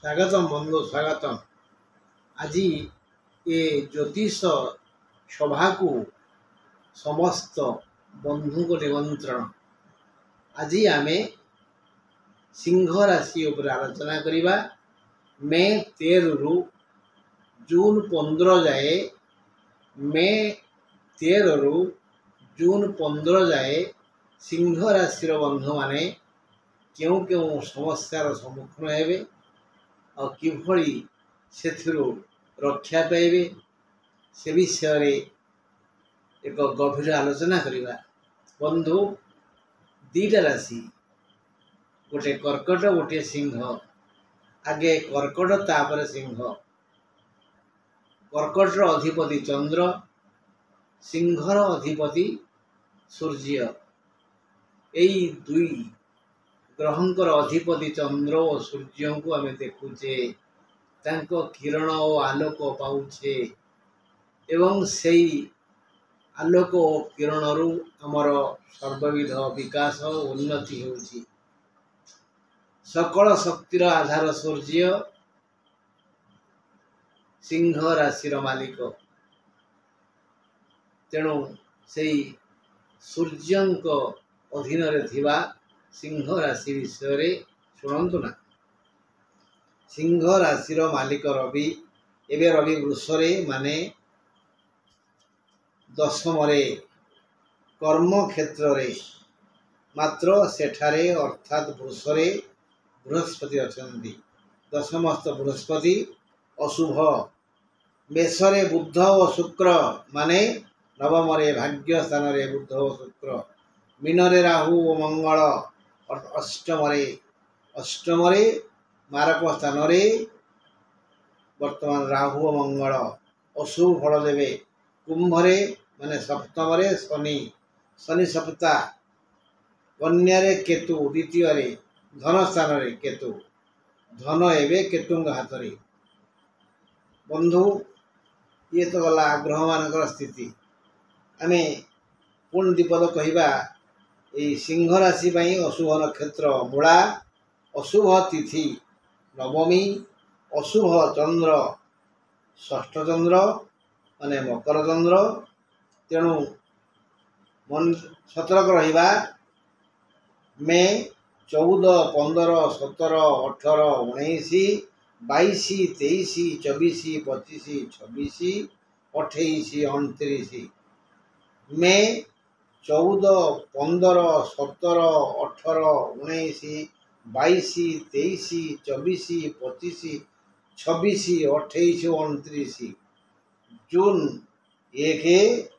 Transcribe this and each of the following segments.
स्वागतम बंधु स्वागतम। आज ये ज्योतिष सभा को समस्त बंधु को निमंत्रण। आज आम सिंह राशि उपर आलोचना करिबा। मे 13 रु जून 15 जाए मे 13 रु जून 15 जाए सिंह राशि बंधु माने क्यों क्यों समस्यार सम्मुखीन हेबे और किभली सेथिरु रक्षा पाइबे से विषय एक गभीर आलोचना करिबा। बंधु दीटा राशि गोटे कर्कट गोटे सिंह। आगे कर्कट तापर सिंह। कर्कटर अधिपति चंद्र, सिंहर अधिपति सूर्य। यही दुई ग्रहंकर अधिपति चंद्र और सूर्य को आम देखुचे, किरण और आलोक पाउछे एवं सेई आलोक और किरण रु आमर सर्वविध विकास और उन्नति होउछि। सकल शक्तिर आधार सूर्य सिंह राशि मालिक। तेणु सेई सूर्यंक अधीन रे थिबा सिंह राशि विषय शुणु ना। सिंह राशि मालिक रवि। एवं रवि वृषरे माने दशम कर्म क्षेत्र रे, मात्र सेठारे अर्थात वृषरे बृहस्पति अछंती। दशमस्थ बृहस्पति अशुभ। मेषरे बुध और शुक्र माने नवम भाग्य स्थान रे बुध और शुक्र। मीनरे राहु और मंगल अष्टम मारक स्थान रे वर्तमान राहु और मंगल अशुभ फल देवे। कुंभरे माने सप्तम शनि, शनि सप्ता। कन्या केतु द्वितीय धन स्थान रे केतु, धन एवं केतुंग हाथ रे। बंधु ये तो गला ग्रह मान स्थिति। आम पुणी दीपद कहवा सिंह राशि अशुभ नक्षत्र मूला, अशुभ तिथि नवमी, अशुभ चंद्र षष्ठ चंद्र माने मकर चंद्र। तेणु मन सतर्क रहिबा। मे 14, 15, 17, 18, 19, 22, 23, 24, 25, 26, 28, 29। मे 14, 15, 17, 18, 19, 22, 23, 24, 25, 26, 28, 29। जून 1,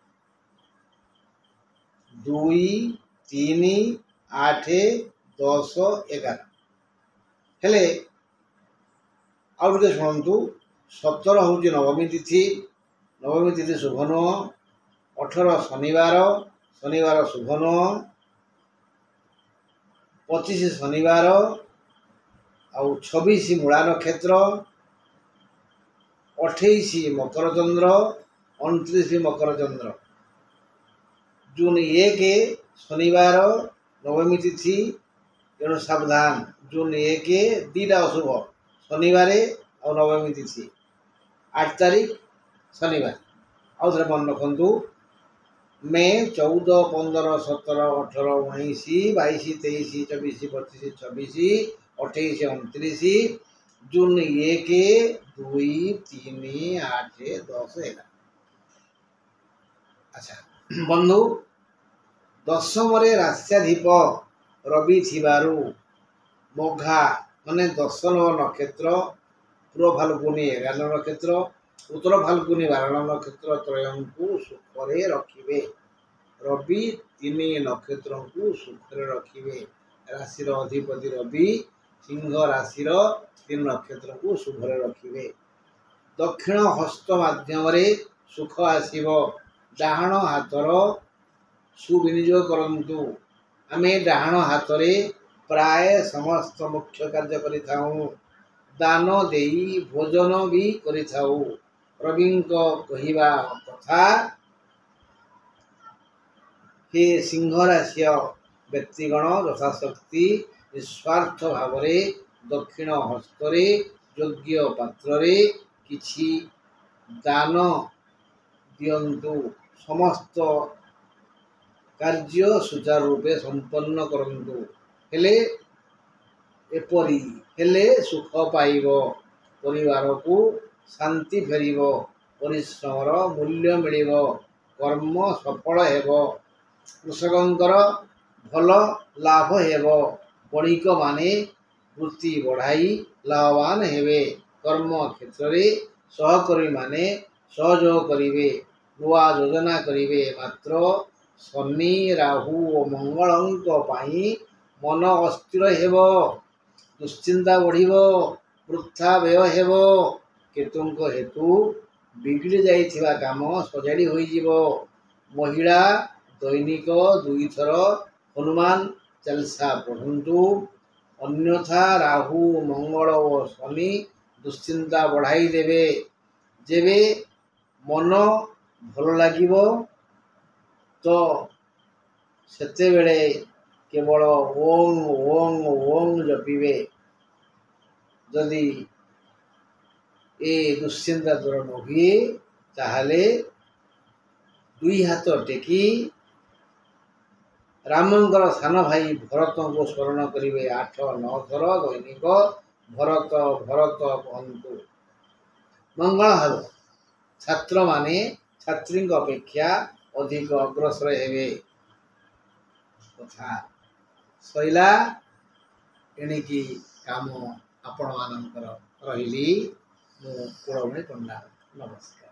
2, 3, 8, 10, 11 हेले आउ टे शुणु। 17 हूँ नवमी तिथि। नवमी तिथि शुभ नुह। 18 शनिवार, शनिवार शुभ नुह। 25 शनिवार आउ 26 मूला नक्षत्र। 28 मकर चंद्र, 29 मकर चंद्र। जून 1 शनिवार नवमी तिथि। तेणु सावधान। जून 1 दीटा अशुभ शनिवार और नवमी तिथि। 8 तारीख शनिवार। आउ थे मन रखु। मे 14, 15, 17, 18, 19, 22, 23, 24, 25, 26, 28, 29। जून 1, 2, 3, 8, 10, 11। अच्छा बंधु दशम राष्ट्राधिप रवि थिबारु मघा माने 10 नक्षत्र, पूर्व फाल्गुनी 11 नक्षत्र, उत्तर फाल्गुनी 12 नक्षत्र त्रयं को सुखरे रखिबे। रवि 3 नक्षत्र को सुखरे रखिबे। राशि अधिपति रवि सिंह राशि 3 नक्षत्र को शुभरे रखिबे। दक्षिण हस्त माध्यम सुख आसीबो। डाहाण हाथर सुविनियोग करंतु। आमे डाहाण हाथरे प्राय समस्त मुख्य कार्य करिथाऊ। दान देई भोजन भी करिथाऊ। रविंको कहिबा कथा हे सिंह राशि व्यक्तिगण यथाशक्ति निस्वार्थ भाव दक्षिण हस्तरे योग्य पात्रे किछि दान दियंतु समस्त कार्य सुचारू रूपे संपन्न करंतु हेले एपरी हेले सुख पाइब परिवार को शांति फेरिब परिश्रमर मूल्य मिलिब कर्म सफल हेब कृषकंकर भल लाभ हेब बणिक माने वृत्ति बढ़ाई लाभवान हेबे कर्म क्षेत्र रे सहकर्मी माने सहयोग करिवे नुआ योजना करिवे मात्र शनि राहु और मंगलंक पाई मन अस्थिर हेब दुश्चिंता बढ़िब वृथा व्यय हेब केतुंक हेतु बिगड़ी जाइथिबा काम सजाड़ी होई जिवो महिला दैनिक 2 थर हनुमान चालीसा पढ़ंतु अन्यथा राहु मंगल और शनि दुश्चिंता बढ़ाई देवे जेबे मन भल लागिबो तो सेते बेले केवल ओं ओं ओं जपिबे जदि ए दुश्चिंता दूर न हुए ताहले 2 हाथ टेकी रामंकर सान भाई भरत को स्मरण करिवे 8-9 थर दैनिक भरत भरत कहंतु मंगल हब छात्र माने छात्री अपेक्षा अधिक अग्रसर हेबे कथा सैला एणिकी काम आपण मानकर रहिली मु कुलमणि पंडा नमस्कार।